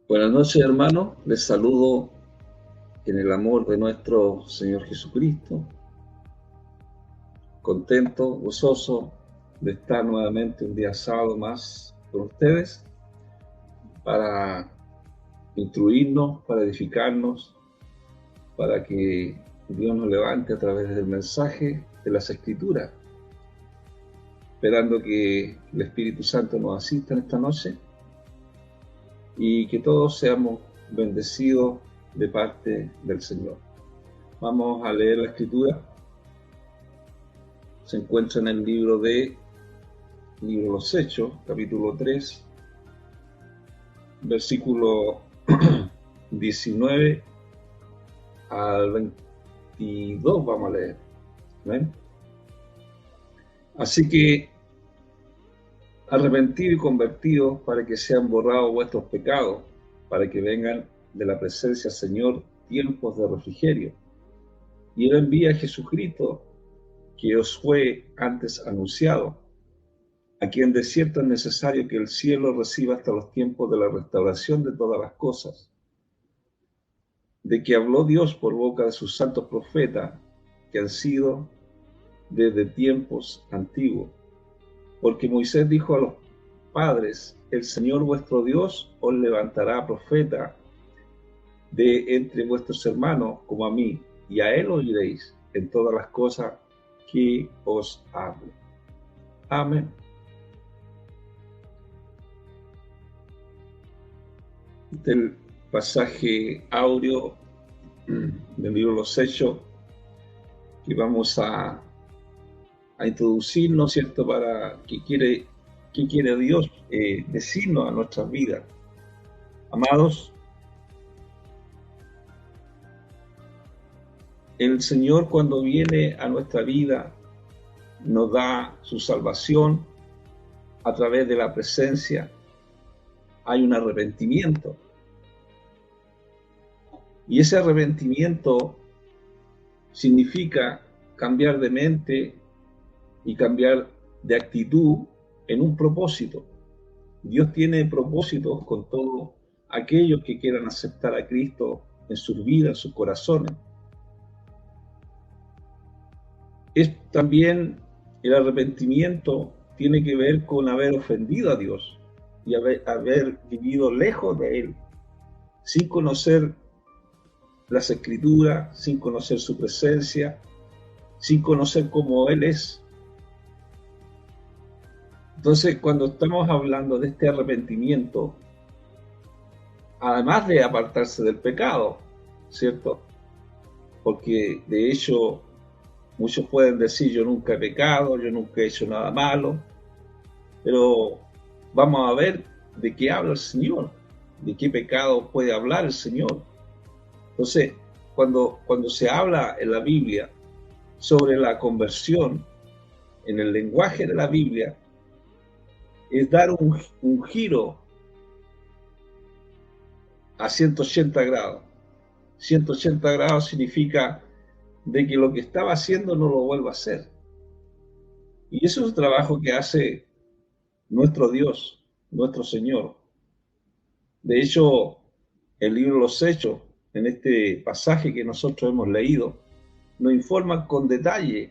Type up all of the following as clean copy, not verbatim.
Buenas noches, hermanos. Les saludo en el amor de nuestro Señor Jesucristo. Contento, gozoso de estar nuevamente un día sábado más con ustedes para instruirnos, para edificarnos, para que Dios nos levante a través del mensaje de las Escrituras, esperando que el Espíritu Santo nos asista en esta noche y que todos seamos bendecidos de parte del Señor. Vamos a leer la Escritura. Se encuentra en el libro de Los Hechos, capítulo 3, versículo 19 al 22 vamos a leer. ¿Ven? Así que arrepentidos y convertidos para que sean borrados vuestros pecados, para que vengan de la presencia del Señor tiempos de refrigerio. Y Él envía a Jesucristo, que os fue antes anunciado, a quien de cierto es necesario que el cielo reciba hasta los tiempos de la restauración de todas las cosas, de que habló Dios por boca de sus santos profetas, que han sido desde tiempos antiguos. Porque Moisés dijo a los padres: el Señor vuestro Dios os levantará profeta de entre vuestros hermanos como a mí, y a él oiréis en todas las cosas que os hable. Amén. Del pasaje áureo del libro de los Hechos que vamos a introducirnos, ¿cierto? Para qué quiere Dios decirnos a nuestras vidas. Amados, el Señor, cuando viene a nuestra vida, nos da su salvación a través de la presencia. Hay un arrepentimiento. Y ese arrepentimiento significa cambiar de mente y cambiar de actitud en un propósito. Dios tiene propósitos con todos aquellos que quieran aceptar a Cristo en sus vidas, en sus corazones. También el arrepentimiento tiene que ver con haber ofendido a Dios y haber vivido lejos de Él, sin conocer las Escrituras, sin conocer su presencia, sin conocer cómo Él es. Entonces, cuando estamos hablando de este arrepentimiento, además de apartarse del pecado, ¿cierto? Porque de hecho muchos pueden decir yo nunca he pecado, yo nunca he hecho nada malo, pero vamos a ver de qué habla el Señor, de qué pecado puede hablar el Señor. Entonces, cuando se habla en la Biblia sobre la conversión, en el lenguaje de la Biblia, es dar un giro a 180 grados. 180 grados significa de que lo que estaba haciendo no lo vuelva a hacer. Y eso es el trabajo que hace nuestro Dios, nuestro Señor. De hecho, el libro de los Hechos, en este pasaje que nosotros hemos leído, nos informa con detalle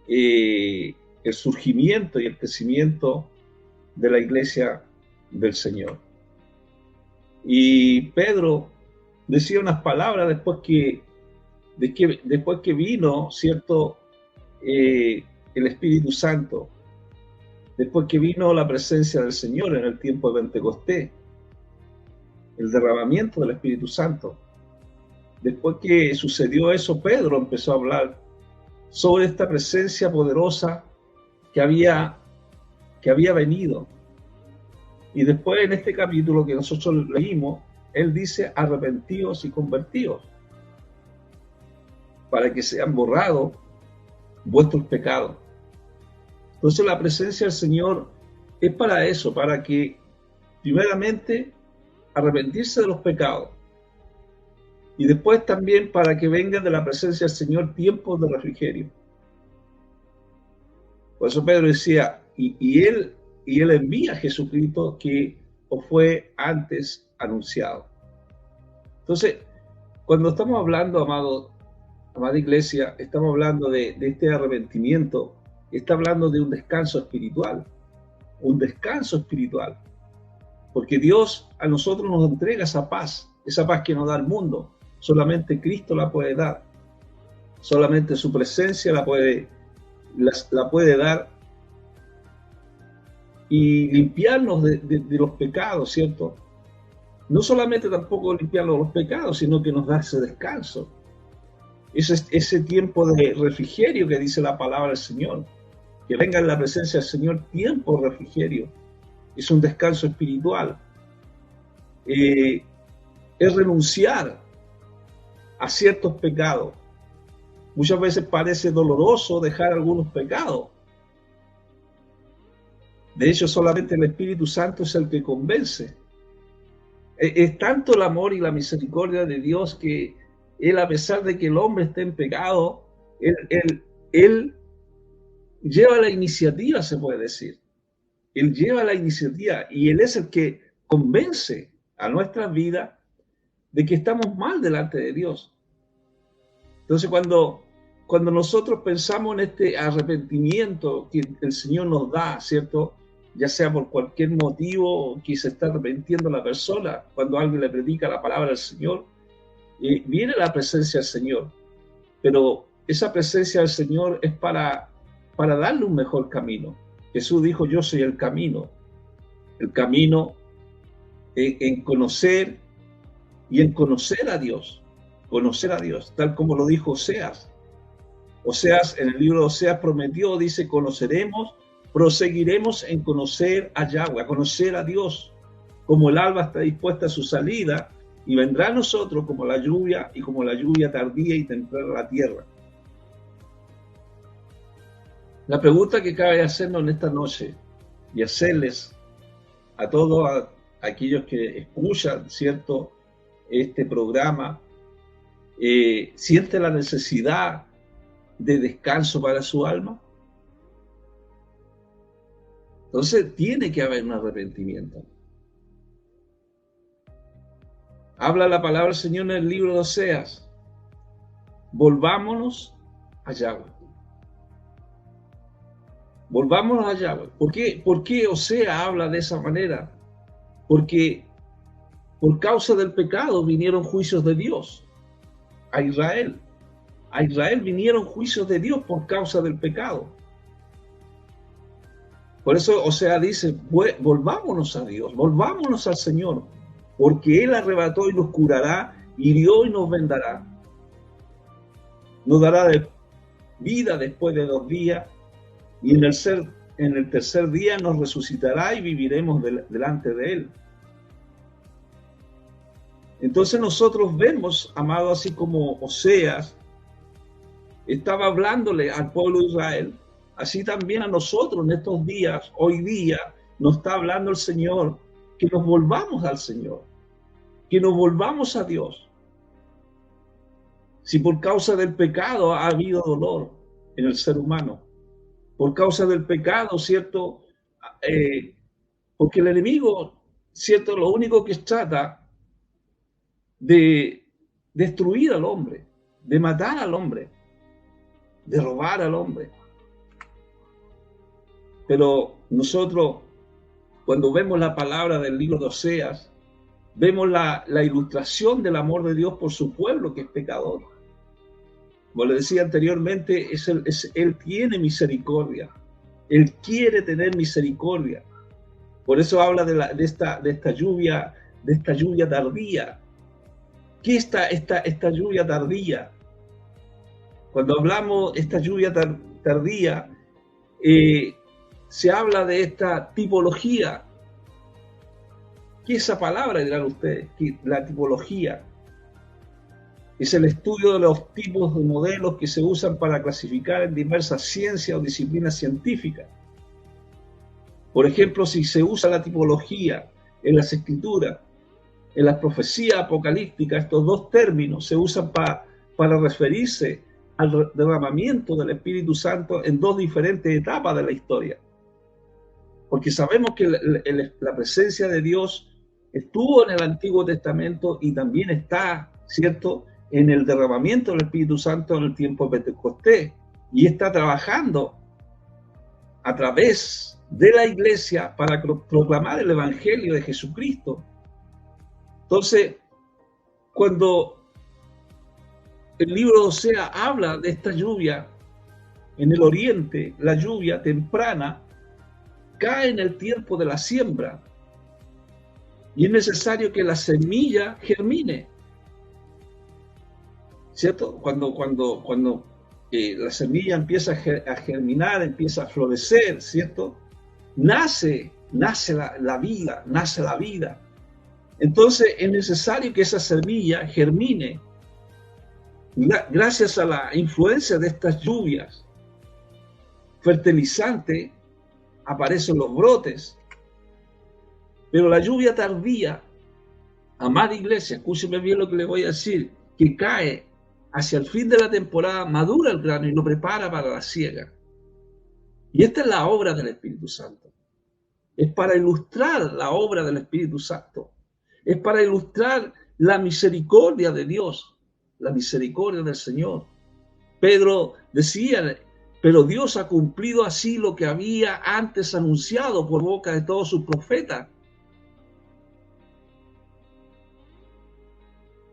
el surgimiento y el crecimiento de la iglesia del Señor. Y Pedro decía unas palabras después que vino, ¿cierto? El Espíritu Santo, después que vino la presencia del Señor en el tiempo de Pentecostés, el derramamiento del Espíritu Santo. Después que sucedió eso, Pedro empezó a hablar sobre esta presencia poderosa que había venido. Y después en este capítulo que nosotros leímos, él dice arrepentidos y convertidos, para que sean borrados vuestros pecados. Entonces la presencia del Señor es para eso, para que primeramente arrepentirse de los pecados y después también para que vengan de la presencia del Señor tiempos de refrigerio. Por eso Pedro decía, y él envía a Jesucristo que os fue antes anunciado. Entonces, cuando estamos hablando, amada iglesia, estamos hablando de este arrepentimiento, está hablando de un descanso espiritual, porque Dios a nosotros nos entrega esa paz que nos da el mundo. Solamente Cristo la puede dar, solamente su presencia la puede dar y limpiarnos de los pecados, ¿cierto? No solamente tampoco limpiarnos de los pecados, sino que nos da ese descanso, ese tiempo de refrigerio que dice la palabra del Señor, que venga en la presencia del Señor tiempo de refrigerio, es un descanso espiritual, es renunciar a ciertos pecados. Muchas veces parece doloroso dejar algunos pecados. De hecho, solamente el Espíritu Santo es el que convence. Es tanto el amor y la misericordia de Dios que Él, a pesar de que el hombre esté en pecado, Él lleva la iniciativa, se puede decir. Él lleva la iniciativa y Él es el que convence a nuestras vidas de que estamos mal delante de Dios. Entonces, cuando nosotros pensamos en este arrepentimiento que el Señor nos da, ¿cierto? Ya sea por cualquier motivo que se está arrepintiendo la persona, cuando alguien le predica la palabra del Señor, viene la presencia del Señor. Pero esa presencia del Señor es para darle un mejor camino. Jesús dijo, yo soy el camino en conocer y en conocer a Dios, tal como lo dijo Oseas. Oseas, en el libro de Oseas prometió, dice, proseguiremos en conocer a Yahweh, a conocer a Dios, como el alba está dispuesta a su salida, y vendrá a nosotros como la lluvia tardía y temprana a la tierra. La pregunta que cabe hacernos en esta noche y hacerles a todos aquellos que escuchan, ¿cierto?, este programa, ¿siente la necesidad de descanso para su alma? Entonces tiene que haber un arrepentimiento. Habla la palabra del Señor en el libro de Oseas. Volvámonos a Yahweh. Volvámonos a Yahweh. ¿Por qué Oseas habla de esa manera? Porque por causa del pecado vinieron juicios de Dios a Israel. a Israel vinieron juicios de Dios por causa del pecado. Por eso Oseas dice, volvámonos a Dios, volvámonos al Señor, porque Él arrebató y nos curará, hirió y nos vendará. Nos dará vida después de 2 días, y en el tercer día nos resucitará y viviremos delante de Él. Entonces nosotros vemos, amado, así como Oseas estaba hablándole al pueblo de Israel, así también a nosotros en estos días, hoy día, nos está hablando el Señor, que nos volvamos al Señor, que nos volvamos a Dios. Si por causa del pecado ha habido dolor en el ser humano, por causa del pecado, ¿cierto? Porque el enemigo, ¿cierto? Lo único que trata de destruir al hombre, de matar al hombre, de robar al hombre. Pero nosotros, cuando vemos la palabra del libro de Oseas, vemos la ilustración del amor de Dios por su pueblo, que es pecador. Como le decía anteriormente, Él tiene misericordia. Él quiere tener misericordia. Por eso habla de esta lluvia tardía. ¿Qué es esta lluvia tardía? Cuando hablamos de esta lluvia tardía, se habla de esta tipología. ¿Qué es esa palabra, dirán ustedes? La tipología es el estudio de los tipos de modelos que se usan para clasificar en diversas ciencias o disciplinas científicas. Por ejemplo, si se usa la tipología en las escrituras, en las profecías apocalípticas, estos 2 términos se usan para referirse al derramamiento del Espíritu Santo en 2 diferentes etapas de la historia. Porque sabemos que la presencia de Dios estuvo en el Antiguo Testamento y también está, ¿cierto?, en el derramamiento del Espíritu Santo en el tiempo de Pentecostés. Y está trabajando a través de la iglesia para proclamar el Evangelio de Jesucristo. Entonces, cuando el libro de Oseas habla de esta lluvia en el oriente, la lluvia temprana cae en el tiempo de la siembra y es necesario que la semilla germine, ¿cierto? Cuando la semilla empieza a germinar, empieza a florecer, ¿cierto? Nace la vida, nace la vida. Entonces es necesario que esa semilla germine. Gracias a la influencia de estas lluvias fertilizantes aparecen los brotes. Pero la lluvia tardía, amada iglesia, escúcheme bien lo que le voy a decir, que cae hacia el fin de la temporada, madura el grano y lo prepara para la siega. Y esta es la obra del Espíritu Santo. Es para ilustrar la obra del Espíritu Santo. Es para ilustrar la misericordia de Dios, la misericordia del Señor. Pedro decía, pero Dios ha cumplido así lo que había antes anunciado por boca de todos sus profetas.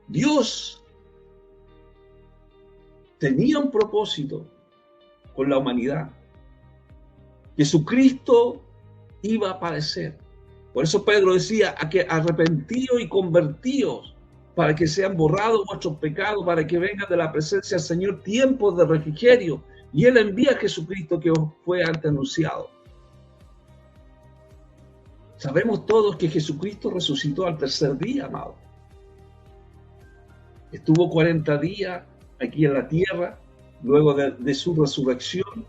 Dios tenía un propósito con la humanidad. Jesucristo iba a aparecer. Por eso Pedro decía, arrepentíos y convertíos para que sean borrados vuestros pecados, para que vengan de la presencia del Señor tiempos de refrigerio. Y Él envía a Jesucristo que os fue antes anunciado. Sabemos todos que Jesucristo resucitó al tercer día, amado. Estuvo 40 días aquí en la tierra, luego de su resurrección.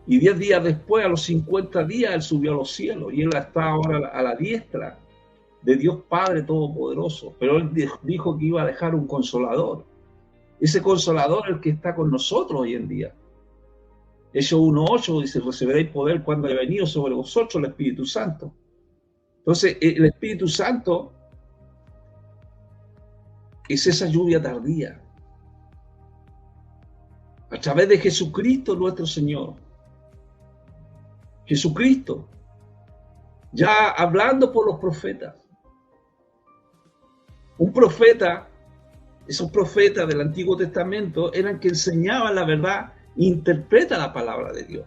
Y 10 días después, a los 50 días, Él subió a los cielos. Y Él está ahora a la diestra de Dios Padre Todopoderoso. Pero Él dijo que iba a dejar un consolador. Ese consolador es el que está con nosotros hoy en día. Hechos 1:8 dice, recibiréis poder cuando haya venido sobre vosotros el Espíritu Santo. Entonces, el Espíritu Santo es esa lluvia tardía. A través de Jesucristo nuestro Señor. Jesucristo, ya hablando por los profetas. Un profeta esos profetas del Antiguo Testamento eran que enseñaban la verdad e interpretan la palabra de Dios.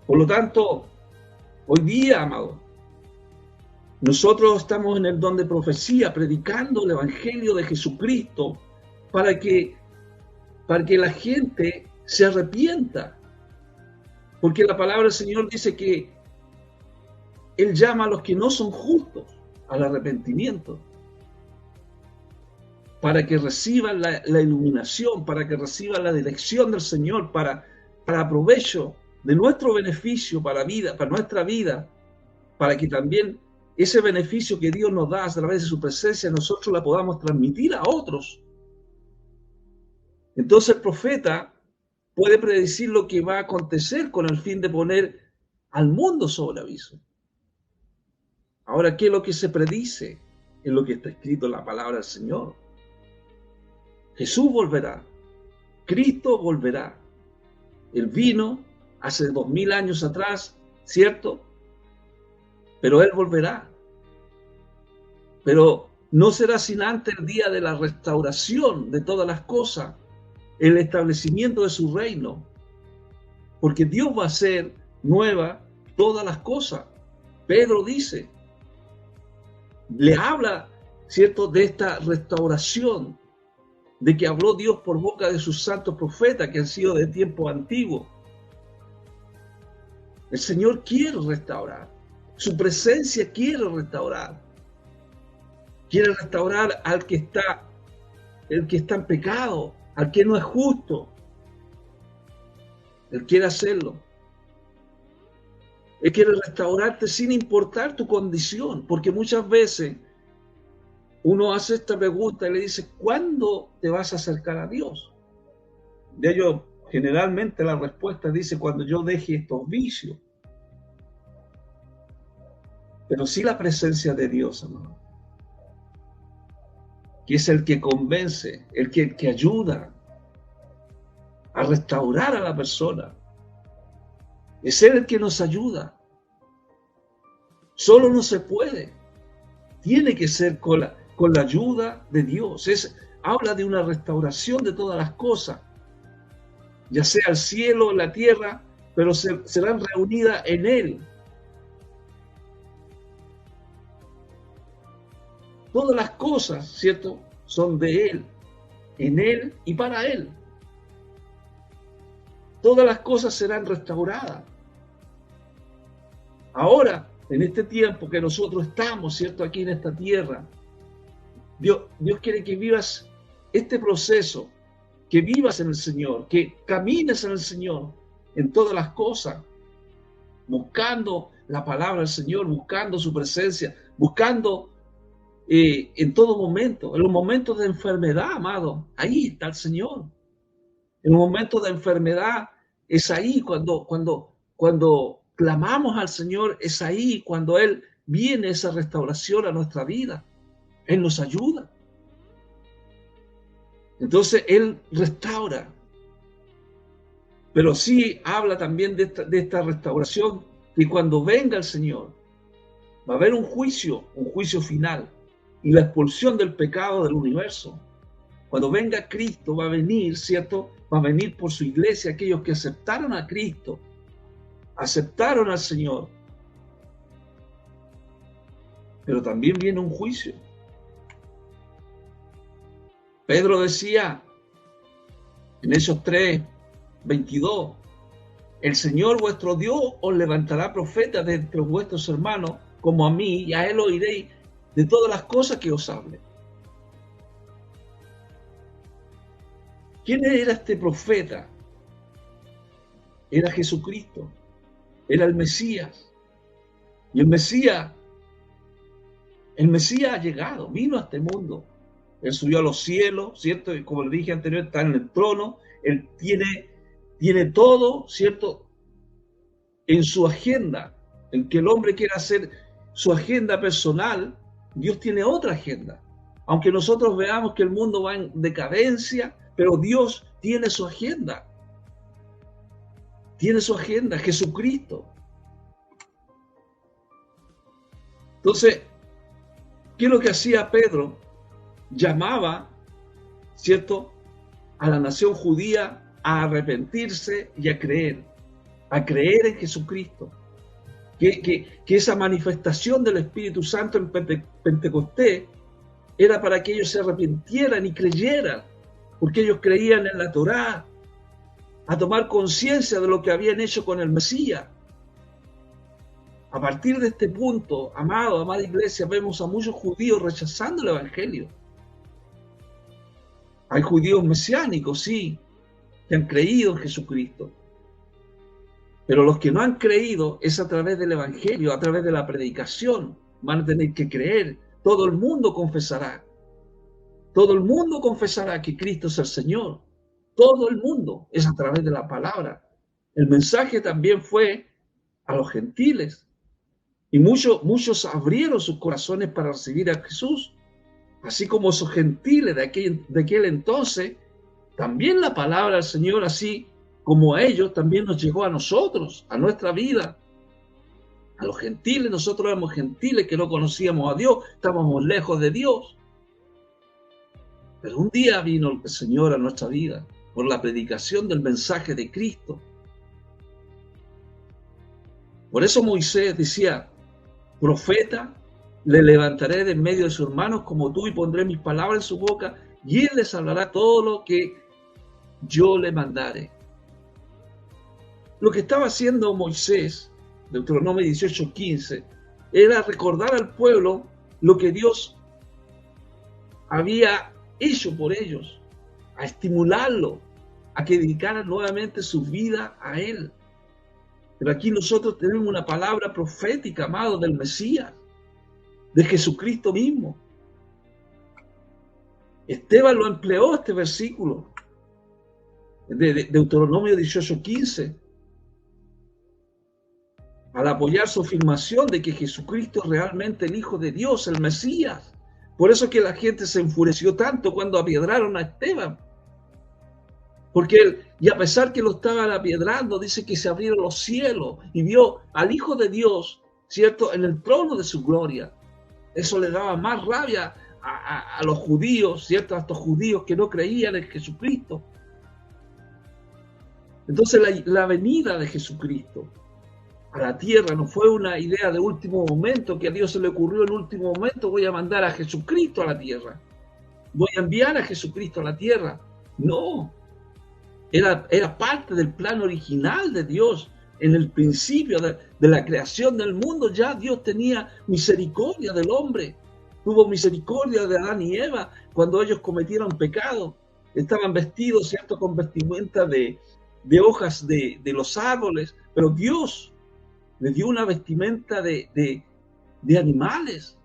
Por lo tanto, hoy día, amado, nosotros estamos en el don de profecía, predicando el Evangelio de Jesucristo para que la gente se arrepienta. Porque la palabra del Señor dice que Él llama a los que no son justos al arrepentimiento, para que reciban la iluminación, para que reciban la dirección del Señor, para provecho de nuestro beneficio para nuestra vida, para que también ese beneficio que Dios nos da a través de su presencia, nosotros la podamos transmitir a otros. Entonces el profeta puede predecir lo que va a acontecer con el fin de poner al mundo sobre aviso. Ahora, ¿qué es lo que se predice? Es lo que está escrito en la palabra del Señor. Jesús volverá. Cristo volverá. Él vino hace 2000 años atrás, ¿cierto? Pero Él volverá. Pero no será sin antes el día de la restauración de todas las cosas, el establecimiento de su reino. Porque Dios va a hacer nueva todas las cosas. Pedro dice, le habla, ¿cierto?, de esta restauración, de que habló Dios por boca de sus santos profetas que han sido de tiempo antiguo. El Señor quiere restaurar, su presencia quiere restaurar al que está en pecado, al que no es justo. Él quiere hacerlo. Él quiere restaurarte sin importar tu condición, porque muchas veces uno hace esta pregunta y le dice, ¿cuándo te vas a acercar a Dios? De ello, generalmente la respuesta dice, cuando yo deje estos vicios. Pero sí la presencia de Dios, hermano, que es el que convence, el que ayuda a restaurar a la persona. Es Él el que nos ayuda. Solo no se puede. Tiene que ser con la ayuda de Dios. Habla de una restauración de todas las cosas, ya sea el cielo, la tierra, pero serán reunidas en Él. Todas las cosas, ¿cierto?, son de Él, en Él y para Él. Todas las cosas serán restauradas. Ahora, en este tiempo que nosotros estamos, ¿cierto?, aquí en esta tierra, Dios quiere que vivas este proceso, que vivas en el Señor, que camines en el Señor, en todas las cosas, buscando la palabra del Señor, buscando su presencia, buscando en todo momento, en los momentos de enfermedad, amado, ahí está el Señor. En los momentos de enfermedad es ahí cuando clamamos al Señor, es ahí cuando Él viene esa restauración a nuestra vida. Él nos ayuda. Entonces Él restaura. Pero sí habla también de esta restauración, que cuando venga el Señor va a haber un juicio final y la expulsión del pecado del universo. Cuando venga Cristo va a venir, ¿cierto? Va a venir por su iglesia aquellos que aceptaron a Cristo, aceptaron al Señor. Pero también viene un juicio. Pedro decía en Hechos 3:22, el Señor vuestro Dios os levantará profetas de entre vuestros hermanos como a mí, y a Él oiréis de todas las cosas que os hable. ¿Quién era este profeta? Era Jesucristo, era el Mesías. Y el Mesías ha llegado, vino a este mundo. Él subió a los cielos, ¿cierto? Y como le dije anterior, está en el trono. Él tiene todo, ¿cierto?, en su agenda. El que el hombre quiera hacer su agenda personal, Dios tiene otra agenda. Aunque nosotros veamos que el mundo va en decadencia, pero Dios tiene su agenda. Tiene su agenda, Jesucristo. Entonces, ¿Qué es lo que hacía Pedro? Llamaba, ¿cierto?, a la nación judía a arrepentirse y a creer en Jesucristo. Que esa manifestación del Espíritu Santo en Pentecostés era para que ellos se arrepintieran y creyeran, porque ellos creían en la Torá, a tomar conciencia de lo que habían hecho con el Mesías. A partir de este punto, amada iglesia, vemos a muchos judíos rechazando el Evangelio. Hay judíos mesiánicos, sí, que han creído en Jesucristo. Pero los que no han creído es a través del Evangelio, a través de la predicación. Van a tener que creer. Todo el mundo confesará. Todo el mundo confesará que Cristo es el Señor. Todo el mundo es a través de la palabra. El mensaje también fue a los gentiles. Y muchos abrieron sus corazones para recibir a Jesús. Así como esos gentiles de aquel entonces, también la palabra del Señor, así como a ellos, también nos llegó a nosotros, a nuestra vida. A los gentiles, nosotros éramos gentiles que no conocíamos a Dios, estábamos lejos de Dios. Pero un día vino el Señor a nuestra vida por la predicación del mensaje de Cristo. Por eso Moisés decía, profeta, le levantaré de en medio de sus hermanos como tú y pondré mis palabras en su boca y él les hablará todo lo que yo le mandare. Lo que estaba haciendo Moisés, Deuteronomio 18:15, era recordar al pueblo lo que Dios había hecho por ellos, a estimularlo, a que dedicaran nuevamente su vida a Él. Pero aquí nosotros tenemos una palabra profética, amado, del Mesías, de Jesucristo mismo. Esteban lo empleó este versículo de Deuteronomio 18:15 al apoyar su afirmación de que Jesucristo es realmente el Hijo de Dios, el Mesías. Por eso es que la gente se enfureció tanto cuando apiedraron a Esteban. Porque él, y a pesar que lo estaban apiedrando, dice que se abrieron los cielos y vio al Hijo de Dios, ¿cierto?, en el trono de su gloria. Eso le daba más rabia a los judíos, ¿cierto?, a estos judíos que no creían en Jesucristo. Entonces la venida de Jesucristo a la tierra no fue una idea de último momento, que a Dios se le ocurrió en último momento, voy a mandar a Jesucristo a la tierra, voy a enviar a Jesucristo a la tierra. No, era parte del plan original de Dios. En el principio de la creación del mundo ya Dios tenía misericordia del hombre, tuvo misericordia de Adán y Eva cuando ellos cometieron pecado. Estaban vestidos, ¿cierto?, con vestimenta de hojas de los árboles, pero Dios les dio una vestimenta de animales.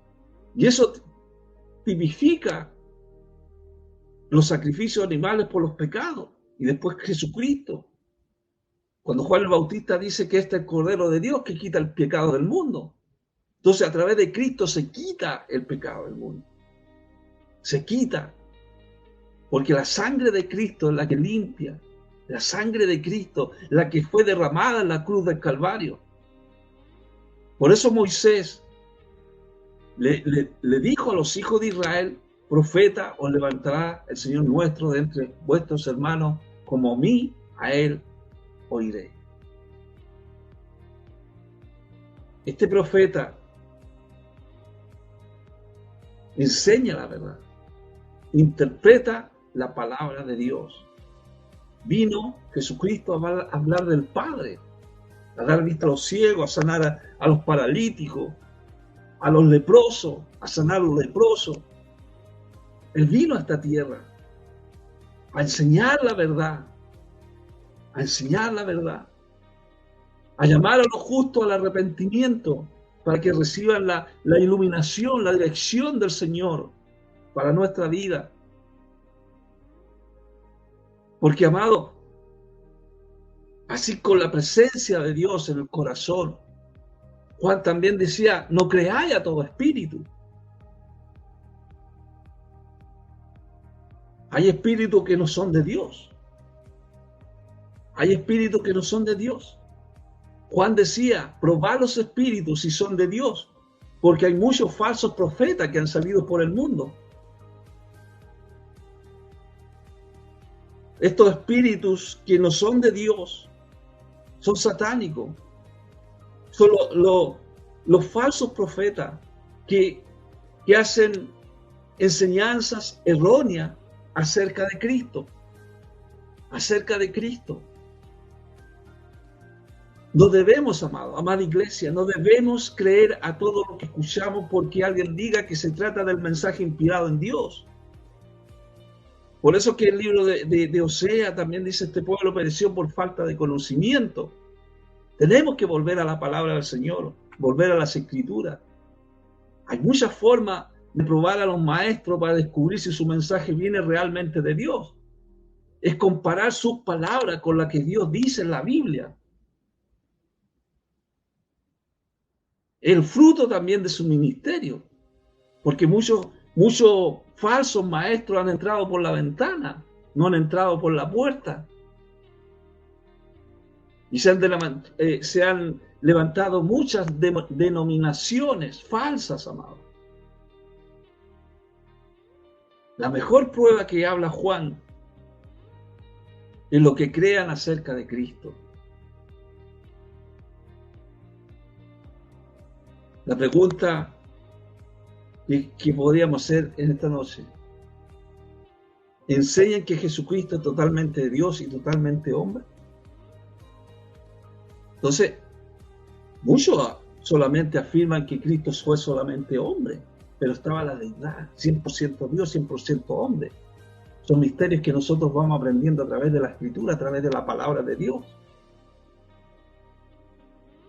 Y eso tipifica los sacrificios animales por los pecados. Y después Jesucristo. Cuando Juan el Bautista dice que este es el Cordero de Dios que quita el pecado del mundo. Entonces a través de Cristo se quita el pecado del mundo. Se quita. Porque la sangre de Cristo es la que limpia. La sangre de Cristo, la que fue derramada en la cruz del Calvario. Por eso Moisés le dijo a los hijos de Israel, profeta os levantará el Señor nuestro de entre vuestros hermanos, como a mí, a él oiré. Este profeta enseña la verdad, interpreta la palabra de Dios. Vino Jesucristo a hablar del Padre, a dar vista a los ciegos, a sanar a los paralíticos, a los leprosos, a sanar a los leprosos. Él vino a esta tierra a enseñar la verdad, a llamar a los justos al arrepentimiento para que reciban la iluminación, la dirección del Señor para nuestra vida. Porque, amado, así con la presencia de Dios en el corazón, Juan también decía, no creáis a todo espíritu. Hay espíritus que no son de Dios. Hay espíritus que no son de Dios. Juan decía, probad los espíritus si son de Dios, porque hay muchos falsos profetas que han salido por el mundo. Estos espíritus que no son de Dios son satánicos. Son los falsos profetas que hacen enseñanzas erróneas acerca de Cristo. Acerca de Cristo. No debemos, amada iglesia, no debemos creer a todo lo que escuchamos porque alguien diga que se trata del mensaje inspirado en Dios. Por eso que el libro de Osea también dice: este pueblo pereció por falta de conocimiento. Tenemos que volver a la palabra del Señor, volver a las Escrituras. Hay muchas formas de probar a los maestros para descubrir si su mensaje viene realmente de Dios. Es comparar sus palabras con las que Dios dice en la Biblia. El fruto también de su ministerio, porque muchos falsos maestros han entrado por la ventana, no han entrado por la puerta. Y se han levantado muchas denominaciones falsas, amados. La mejor prueba que habla Juan es lo que crean acerca de Cristo. La pregunta que podríamos hacer en esta noche: ¿enseñan que Jesucristo es totalmente Dios y totalmente hombre? Entonces, muchos solamente afirman que Cristo fue solamente hombre, pero estaba la deidad, 100% Dios, 100% hombre. Son misterios que nosotros vamos aprendiendo a través de la Escritura, a través de la palabra de Dios.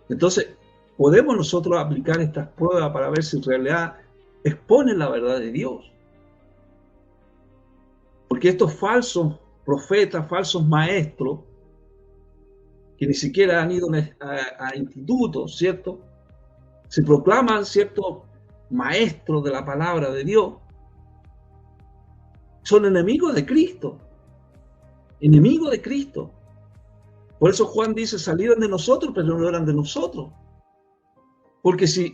Entonces, podemos nosotros aplicar estas pruebas para ver si en realidad exponen la verdad de Dios. Porque estos falsos profetas, falsos maestros, que ni siquiera han ido a institutos, ¿cierto? Se proclaman ciertos maestros de la palabra de Dios. Son enemigos de Cristo. Enemigos de Cristo. Por eso Juan dice: salieron de nosotros, pero no eran de nosotros. Porque si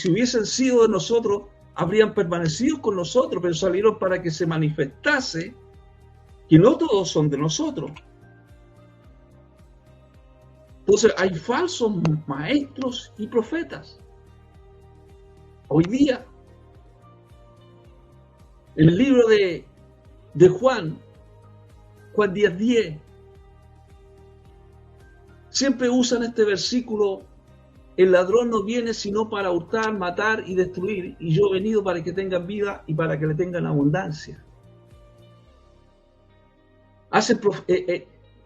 hubiesen sido de nosotros, habrían permanecido con nosotros, pero salieron para que se manifestase que no todos son de nosotros. Entonces hay falsos maestros y profetas. Hoy día, en el libro de Juan 10:10, siempre usan este versículo: el ladrón no viene sino para hurtar, matar y destruir, y yo he venido para que tengan vida y para que le tengan abundancia.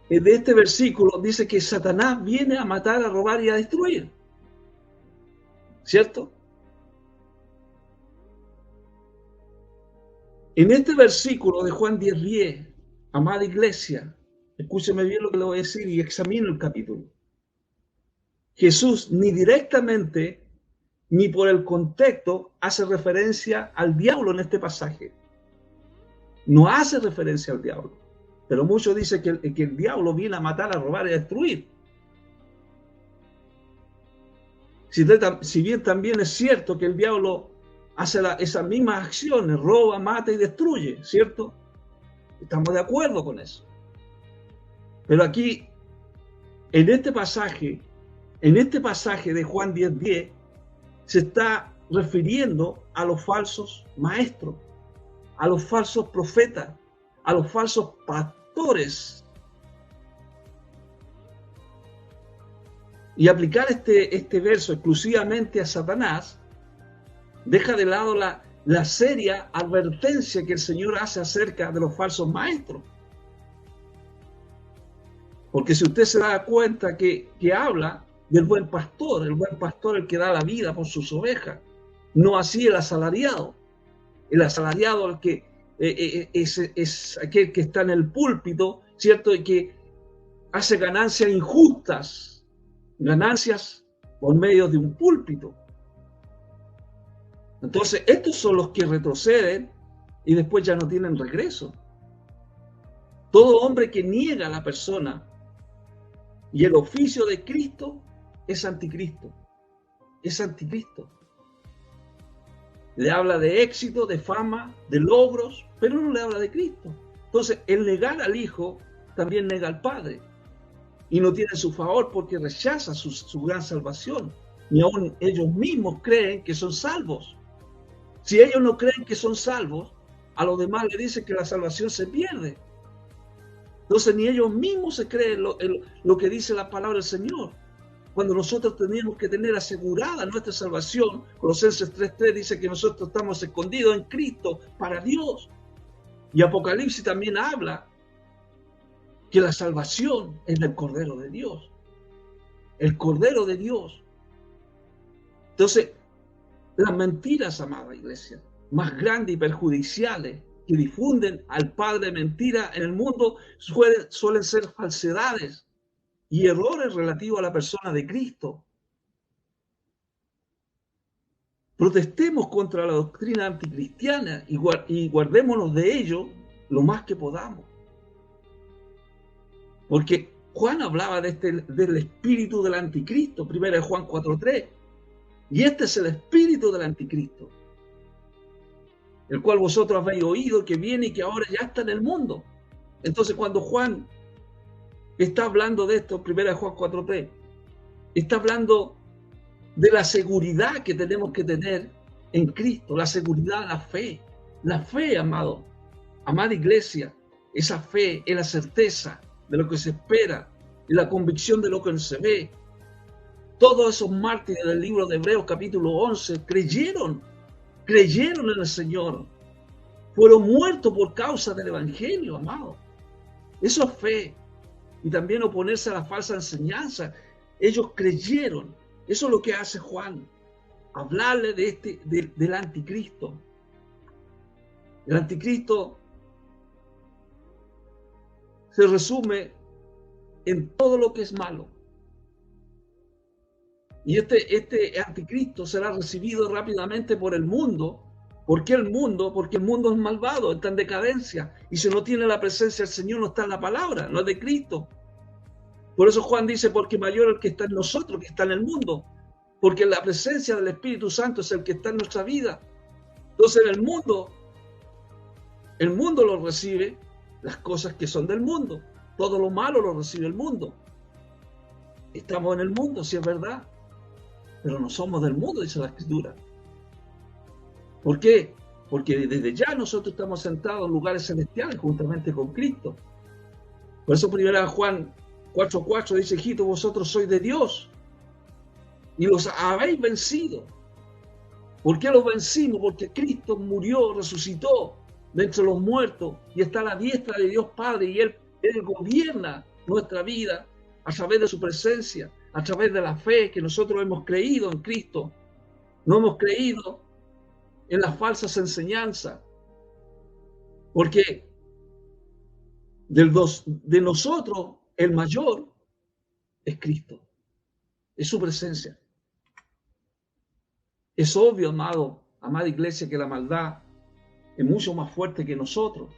De este versículo dice que Satanás viene a matar, a robar y a destruir. ¿Cierto? En este versículo de Juan 10:10, amada iglesia, escúcheme bien lo que le voy a decir y examine el capítulo. Jesús ni directamente ni por el contexto hace referencia al diablo en este pasaje. No hace referencia al diablo. Pero muchos dicen que el diablo viene a matar, a robar y a destruir. Si bien también es cierto que el diablo hace esas mismas acciones, roba, mata y destruye, ¿cierto? Estamos de acuerdo con eso. Pero aquí, en este pasaje de Juan 10:10, se está refiriendo a los falsos maestros, a los falsos profetas, a los falsos pastores. Y aplicar este verso exclusivamente a Satanás deja de lado la seria advertencia que el Señor hace acerca de los falsos maestros. Porque si usted se da cuenta que habla del buen pastor, el buen pastor el que da la vida por sus ovejas, no así el asalariado. El asalariado el que es aquel que está en el púlpito, ¿cierto? Y que hace ganancias injustas, ganancias por medio de un púlpito. Entonces, estos son los que retroceden y después ya no tienen regreso. Todo hombre que niega a la persona y el oficio de Cristo es anticristo. Es anticristo. le habla de éxito, de fama, de logros, pero no le habla de Cristo. Entonces, el negar al Hijo también nega al Padre. Y no tiene su favor porque rechaza su gran salvación. Ni aún ellos mismos creen que son salvos. Si ellos no creen que son salvos, a los demás le dicen que la salvación se pierde. Entonces ni ellos mismos se creen lo que dice la palabra del Señor. Cuando nosotros tenemos que tener asegurada nuestra salvación, Colosenses 3:3 dice que nosotros estamos escondidos en Cristo para Dios. Y Apocalipsis también habla que la salvación es del Cordero de Dios. El Cordero de Dios. Entonces, las mentiras, amada iglesia, más grandes y perjudiciales que difunden al padre de mentira en el mundo suelen ser falsedades y errores relativos a la persona de Cristo. Protestemos contra la doctrina anticristiana y guardémonos de ello lo más que podamos. Porque Juan hablaba del espíritu del anticristo, 1 Juan 4:3. Y este es el espíritu del anticristo, el cual vosotros habéis oído que viene y que ahora ya está en el mundo. Entonces cuando Juan está hablando de esto, 1 Juan 4:3, está hablando de la seguridad que tenemos que tener en Cristo, la seguridad, la fe, amada iglesia, esa fe es la certeza de lo que se espera y la convicción de lo que no se ve. Todos esos mártires del libro de Hebreos capítulo 11 creyeron en el Señor, fueron muertos por causa del Evangelio, amado. Eso es fe. Y también oponerse a la falsa enseñanza. Ellos creyeron. Eso es lo que hace Juan, hablarle del anticristo. El anticristo se resume en todo lo que es malo. Y este anticristo será recibido rápidamente por el mundo. ¿Por qué el mundo? Porque el mundo es malvado, está en decadencia. Y si no tiene la presencia del Señor, no está en la palabra, no es de Cristo. Por eso Juan dice, porque mayor es el que está en nosotros, que está en el mundo. Porque la presencia del Espíritu Santo es el que está en nuestra vida. Entonces el mundo lo recibe las cosas que son del mundo. Todo lo malo lo recibe el mundo. Estamos en el mundo, sí es verdad. Pero no somos del mundo, dice la Escritura. ¿Por qué? Porque desde ya nosotros estamos sentados en lugares celestiales juntamente con Cristo. Por eso 1 Juan 4:4 dice, hijitos, vosotros sois de Dios y los habéis vencido. ¿Por qué los vencimos? Porque Cristo murió, resucitó de entre los muertos y está a la diestra de Dios Padre y Él gobierna nuestra vida a través de su presencia, a través de la fe que nosotros hemos creído en Cristo. No hemos creído en las falsas enseñanzas. Porque de nosotros, el mayor es Cristo. Es su presencia. Es obvio, amada iglesia, que la maldad es mucho más fuerte que nosotros.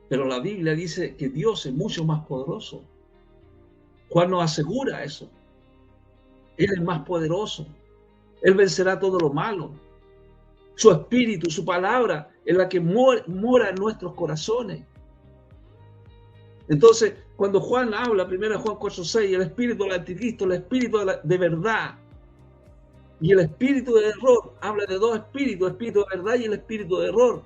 Pero la Biblia dice que Dios es mucho más poderoso. Juan nos asegura eso. Él es más poderoso. Él vencerá todo lo malo. Su espíritu, su palabra, es la que mora en nuestros corazones. Entonces, cuando Juan habla, 1 Juan 4:6, el espíritu del anticristo, el espíritu de verdad y el espíritu de error, habla de dos espíritus, el espíritu de verdad y el espíritu de error.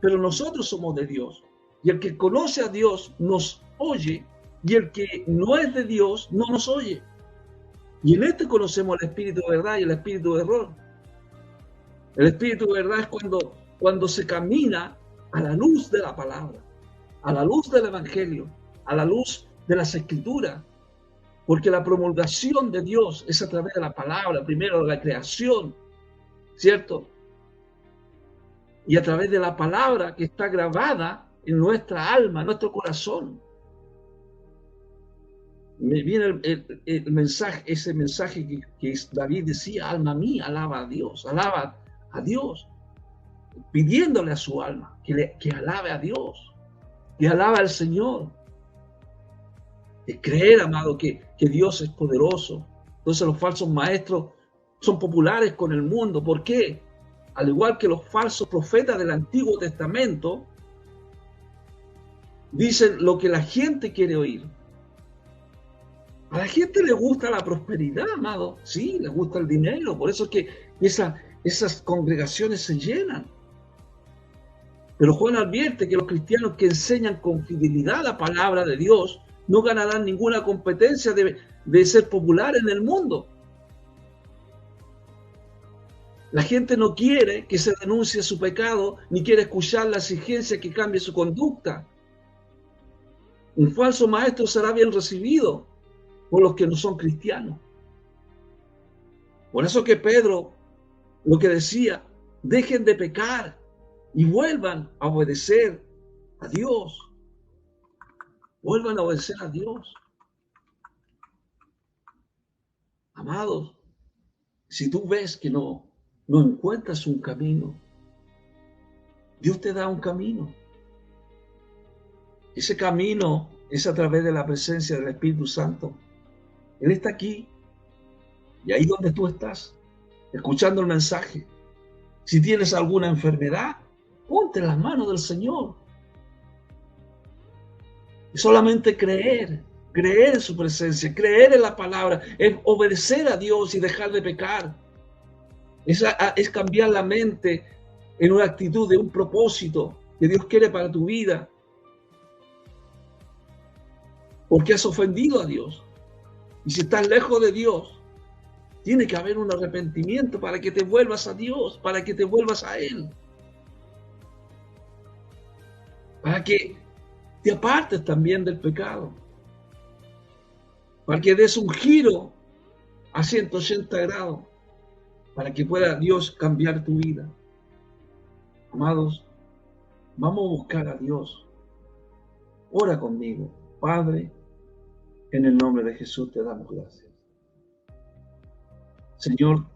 Pero nosotros somos de Dios. Y el que conoce a Dios nos oye, y el que no es de Dios no nos oye. Y en este conocemos el espíritu de verdad y el espíritu de error. El espíritu de verdad es cuando se camina a la luz de la palabra, a la luz del Evangelio, a la luz de las Escrituras. Porque la promulgación de Dios es a través de la palabra, primero de la creación, ¿cierto? Y a través de la palabra que está grabada en nuestra alma, en nuestro corazón. Me viene el mensaje, ese mensaje que David decía, alma mía, alaba a Dios, pidiéndole a su alma que alabe a Dios, que alabe al Señor. De creer, amado, que Dios es poderoso. Entonces los falsos maestros son populares con el mundo. ¿Por qué? al igual que los falsos profetas del Antiguo Testamento, dicen lo que la gente quiere oír. A la gente le gusta la prosperidad, amado. Sí, le gusta el dinero. Por eso es que esas congregaciones se llenan. Pero Juan advierte que los cristianos que enseñan con fidelidad la palabra de Dios no ganarán ninguna competencia de ser popular en el mundo. La gente no quiere que se denuncie su pecado, ni quiere escuchar la exigencia que cambie su conducta. Un falso maestro será bien recibido por los que no son cristianos. Por eso que Pedro lo que decía, dejen de pecar y vuelvan a obedecer a Dios. Vuelvan a obedecer a Dios. Amados, si tú ves que no encuentras un camino, Dios te da un camino. Ese camino es a través de la presencia del Espíritu Santo. Él está aquí. Y ahí donde tú estás, escuchando el mensaje. Si tienes alguna enfermedad, ponte en las manos del Señor. Y solamente creer en su presencia, creer en la palabra, es obedecer a Dios y dejar de pecar. Es cambiar la mente en una actitud de un propósito que Dios quiere para tu vida. Porque has ofendido a Dios. Y si estás lejos de Dios, tiene que haber un arrepentimiento para que te vuelvas a Dios, para que te vuelvas a Él. Para que te apartes también del pecado. Para que des un giro a 180 grados. Para que pueda Dios cambiar tu vida. Amados, vamos a buscar a Dios. Ora conmigo. Padre, en el nombre de Jesús te damos gracias. Señor,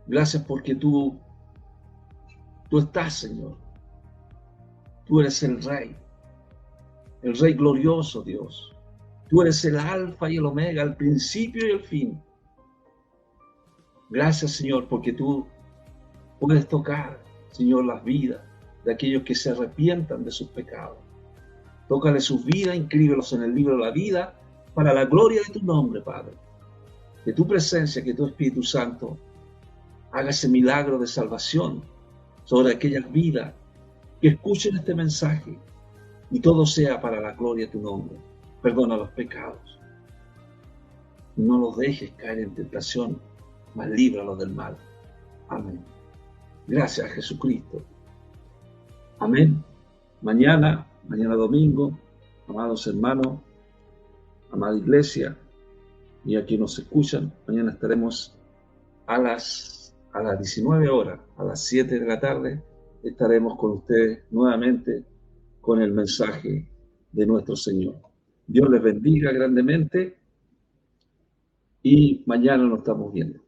gracias porque tú estás, Señor. Tú eres el Rey glorioso, Dios. Tú eres el Alfa y el Omega, el principio y el fin. Gracias, Señor, porque tú puedes tocar, Señor, las vidas de aquellos que se arrepientan de sus pecados. Tócale sus vidas, inscríbelos en el libro de la vida para la gloria de tu nombre, Padre. Que tu presencia, que tu Espíritu Santo haga ese milagro de salvación sobre aquellas vidas que escuchen este mensaje y todo sea para la gloria de tu nombre. Perdona los pecados. No los dejes caer en tentación, mas líbralos del mal. Amén. Gracias a Jesucristo. Amén. Mañana domingo, amados hermanos, amada iglesia, y a quienes nos escuchan, mañana estaremos a las 19 horas, a las 7 de la tarde, estaremos con ustedes nuevamente con el mensaje de nuestro Señor. Dios les bendiga grandemente y mañana nos estamos viendo.